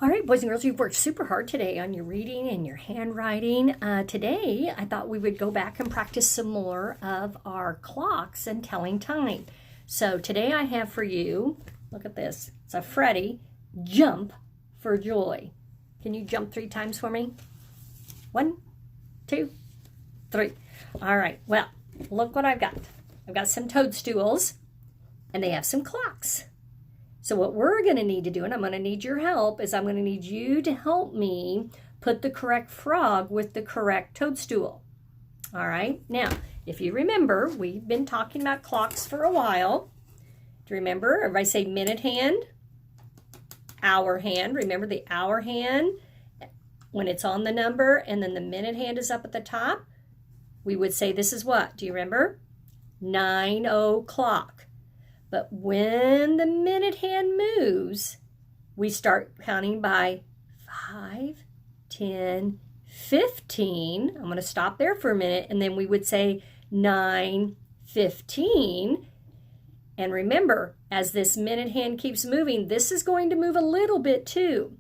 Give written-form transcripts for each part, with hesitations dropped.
All right, boys and girls, you've worked super hard today on your reading and your handwriting. Today, I thought we would go back and practice some more of our clocks and telling time. So today I have for you, look at this, it's a Freddie, jump for joy. Can you jump 3 times for me? 1, 2, 3. All right, well, look what I've got. I've got some toadstools, and they have some clocks. So what we're going to need to do, and I'm going to need your help, is I'm going to need you to help me put the correct frog with the correct toadstool. All right? Now, if you remember, we've been talking about clocks for a while. Do you remember? Everybody say minute hand, hour hand. Remember the hour hand, when it's on the number, and then the minute hand is up at the top, we would say this is what? Do you remember? 9 o'clock. But when the minute hand moves, we start counting by 5, 10, 15. I'm going to stop there for a minute, and then we would say 9, 15. And remember, as this minute hand keeps moving, this is going to move a little bit too.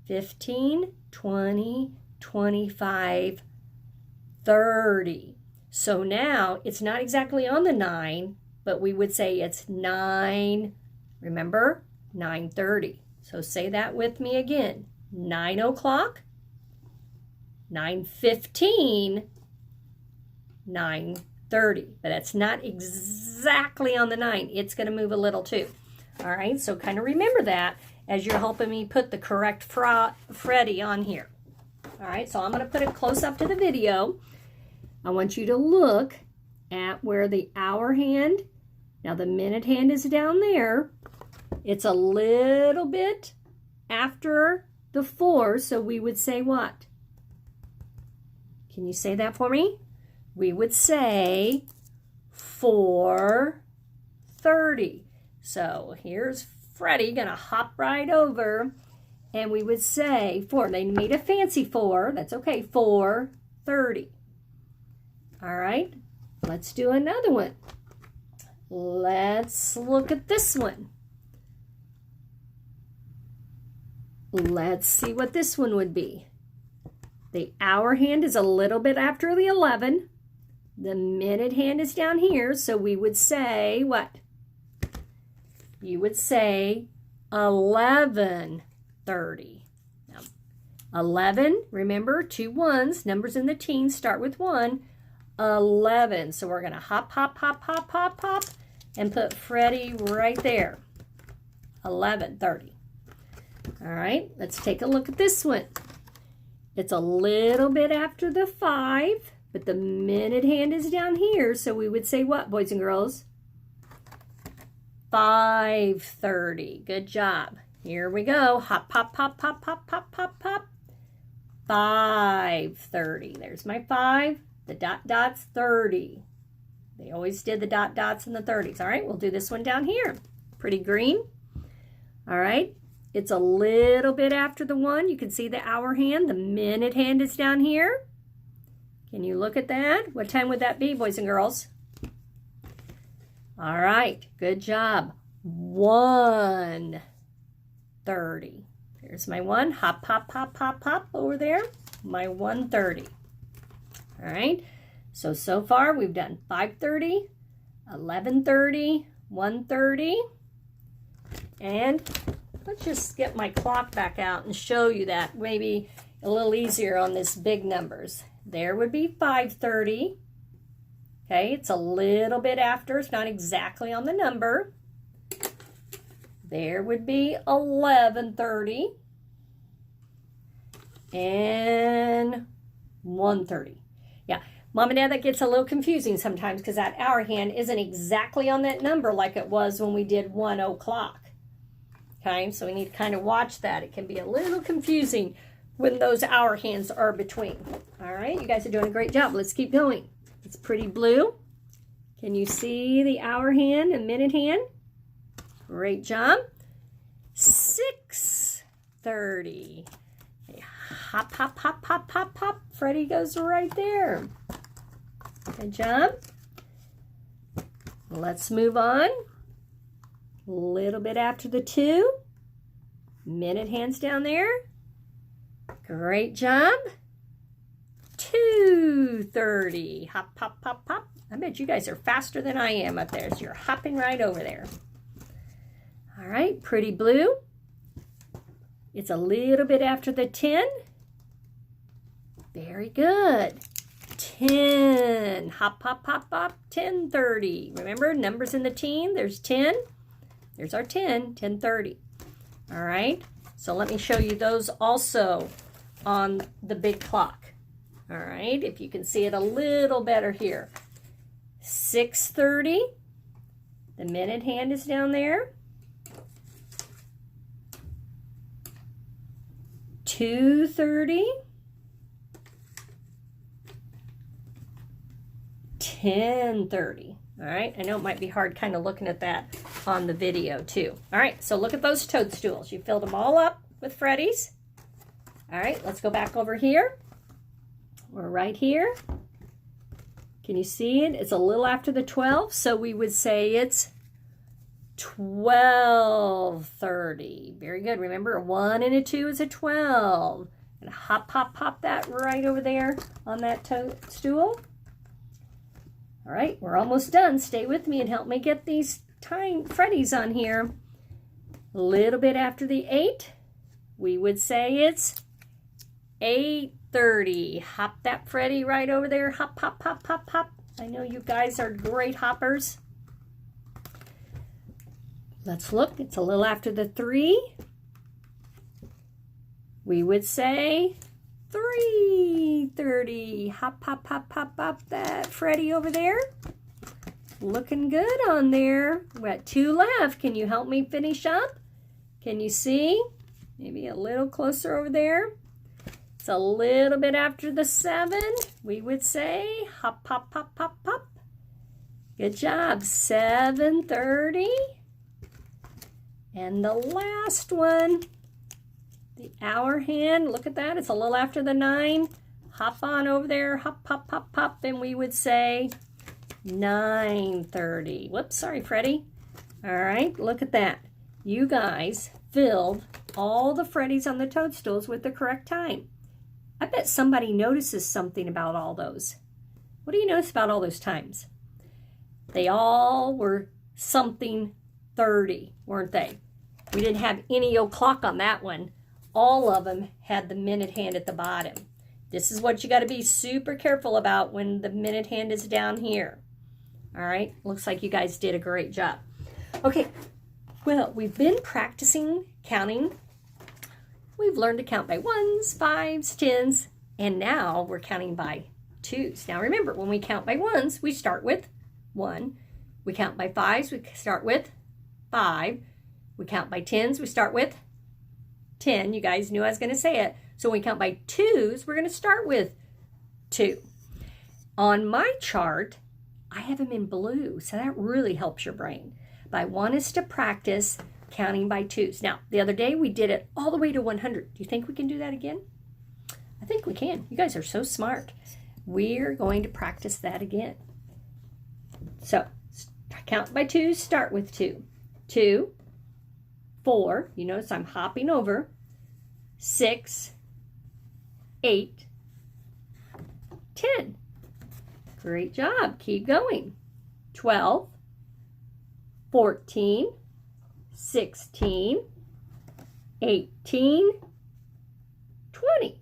15, 20, 25, 30. So now it's not exactly on the 9, but we would say it's 9, remember, 9:30. So say that with me again. 9 o'clock, 9:15, 9:30. But that's not exactly on the 9. It's going to move a little too. All right, so kind of remember that as you're helping me put the correct Freddie on here. All right, so I'm going to put it close up to the video. I want you to look at where the hour hand, now the minute hand is down there. It's a little bit after the 4, so we would say what? Can you say that for me? We would say 4:30. So here's Freddie gonna hop right over, and we would say 4. They made a fancy 4. That's okay. 4:30. All right. Let's do another one. Let's look at this one. Let's see what this one would be. The hour hand is a little bit after the 11. The minute hand is down here, so we would say what? You would say 11:30. Now, 11, remember, 2 1s. Numbers in the teens start with 1. 11. So we're going to hop, hop, hop, hop, hop, hop, and put Freddie right there. 11:30. All right, let's take a look at this one. It's a little bit after the 5, but the minute hand is down here, so we would say what, boys and girls? 5:30. Good job. Here we go. Hop, hop, hop, hop, hop, hop, hop, hop. 5:30. There's my 5. The dot's 30. They always did the dots in the 30s. All right, we'll do this one down here. Pretty green. All right, it's a little bit after the 1. You can see the hour hand. The minute hand is down here. Can you look at that? What time would that be, boys and girls? All right, good job. 1:30. There's my 1. Hop, hop, hop, hop, hop over there. My 1:30. All right, so far we've done 5:30, 11:30, 1:30, and let's just get my clock back out and show you that maybe a little easier on this big numbers. There would be 5:30. Okay, it's a little bit after, it's not exactly on the number. There would be 11:30 and 1:30. Yeah, Mom and Dad, that gets a little confusing sometimes because that hour hand isn't exactly on that number like it was when we did 1 o'clock. Okay, so we need to kind of watch that. It can be a little confusing when those hour hands are between. All right, you guys are doing a great job. Let's keep going. It's pretty blue. Can you see the hour hand and minute hand? Great job. 6:30. Hop, hop, hop, hop, hop, hop. Freddie goes right there. Good job. Let's move on. A little bit after the 2. Minute hands down there. Great job. 2:30. Hop, hop, hop, hop. I bet you guys are faster than I am up there. So you're hopping right over there. All right, pretty blue. It's a little bit after the 10. Very good. 10. Hop, hop, hop, hop. 10:30. Remember, numbers in the teen. There's 10. There's our 10. 10:30. All right. So let me show you those also on the big clock. All right. If you can see it a little better here. 6:30. The minute hand is down there. 2:30. 10:30. All right, I know it might be hard kind of looking at that on the video too. All right, so look at those toadstools. You filled them all up with Freddies. All right, let's go back over here. We're right here. Can you see it? It's a little after the 12, so we would say it's 12:30. Very good. Remember, a 1 and a 2 is a 12. And hop, hop, hop that right over there on that toadstool. All right, we're almost done. Stay with me and help me get these Freddies on here. A little bit after the 8, we would say it's 8:30. Hop that Freddie right over there. Hop, hop, hop, hop, hop. I know you guys are great hoppers. Let's look. It's a little after the 3. We would say 3:30. Hop, hop, hop, hop, hop that Freddie over there. Looking good on there. We're at 2 left. Can you help me finish up? Can you see? Maybe a little closer over there. It's a little bit after the 7. We would say hop, hop, hop, hop, hop. Good job. 7:30. And the last one, the hour hand. Look at that. It's a little after the 9. Hop on over there. Hop, hop, hop, hop. And we would say 9:30. Whoops, sorry, Freddie. All right, look at that. You guys filled all the Freddies on the toadstools with the correct time. I bet somebody notices something about all those. What do you notice about all those times? They all were something 30, weren't they? We didn't have any o'clock on that one. All of them had the minute hand at the bottom. This is what you got to be super careful about when the minute hand is down here. All right, looks like you guys did a great job. Okay, well, we've been practicing counting. We've learned to count by 1s, 5s, 10s, and now we're counting by 2s. Now remember, when we count by 1s, we start with 1. We count by 5s, we start with 5. We count by 10s, we start with 10. You guys knew I was going to say it. So when we count by 2s, we're going to start with 2. On my chart, I have them in blue, so that really helps your brain. But I want us to practice counting by 2s. Now, the other day we did it all the way to 100. Do you think we can do that again? I think we can. You guys are so smart. We're going to practice that again. So, count by 2s, start with 2. 2, 4, you notice I'm hopping over, 6, 8, 10. Great job. Keep going. 12, 14, 16, 18, 20.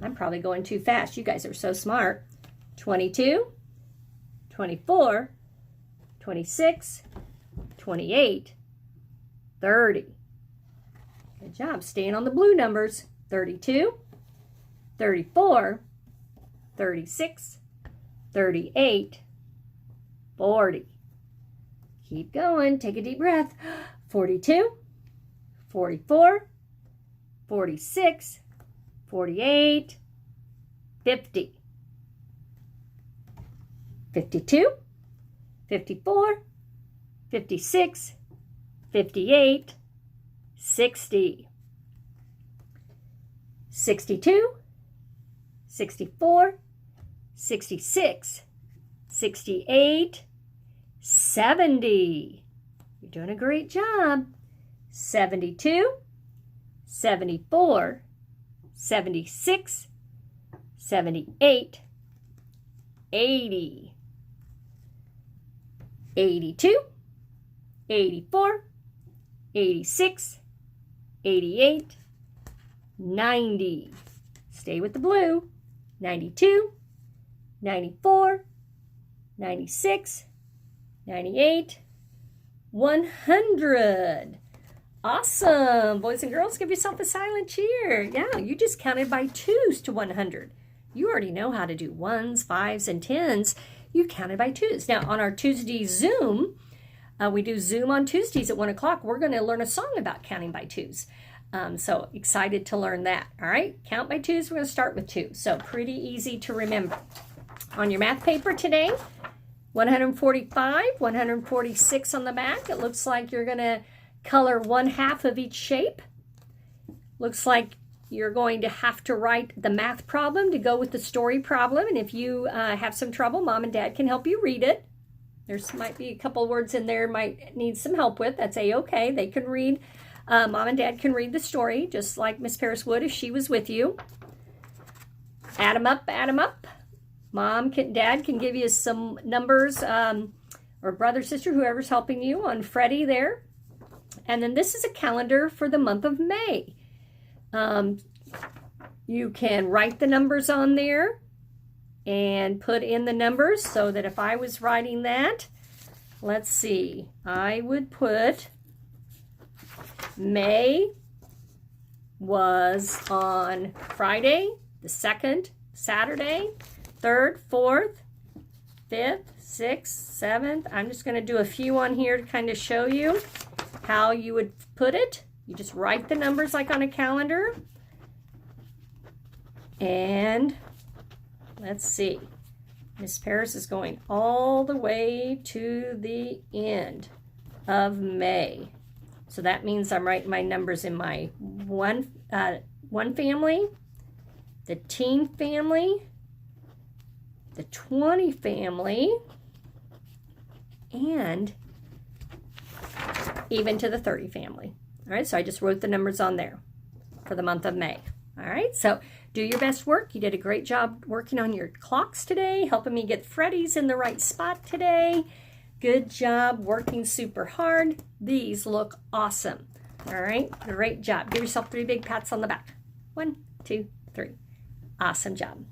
I'm probably going too fast. You guys are so smart. 22, 24, 26, 28, 30. Good job. Staying on the blue numbers. 32, 34, 36, 38, 40. Keep going. Take a deep breath. 42, 44, 46, 48, 50. 52, 54, 56, 58, 60. 62, 64, 66, 68, 70. You're doing a great job. 72, 74, 76, 78, 80, 82, 84, 86, 88, 90. Stay with the blue. 92, 94, 96, 98, 100. Awesome. Boys and girls, give yourself a silent cheer. Yeah, you just counted by twos to 100. You already know how to do ones, fives, and tens. You counted by twos. Now, on our Tuesday Zoom, we do Zoom on Tuesdays at 1 o'clock. We're going to learn a song about counting by twos. So excited to learn that. All right, count by twos. We're going to start with 2. So pretty easy to remember. On your math paper today, 145, 146 on the back. It looks like you're going to color 1/2 of each shape. Looks like you're going to have to write the math problem to go with the story problem. And if you have some trouble, Mom and Dad can help you read it. There's might be a couple words in there might need some help with. That's a-okay. They can read. Mom and Dad can read the story, just like Miss Paris would if she was with you. Add them up, add them up. Dad can give you some numbers, or brother, sister, whoever's helping you on Freddie there. And then this is a calendar for the month of May. You can write the numbers on there and put in the numbers so that if I was writing that, let's see, I would put May was on Friday, the 2nd, Saturday, 3rd, 4th, 5th, 6th, 7th. I'm just going to do a few on here to kind of show you how you would put it. You just write the numbers like on a calendar. And let's see. Miss Paris is going all the way to the end of May. So that means I'm writing my numbers in my one family, the teen family, the 20 family, and even to the 30 family. All right, so I just wrote the numbers on there for the month of May. All right, so do your best work. You did a great job working on your clocks today, helping me get Freddy's in the right spot today. Good job working super hard. These look awesome. All right, great job. Give yourself 3 big pats on the back. 1, 2, 3. Awesome job.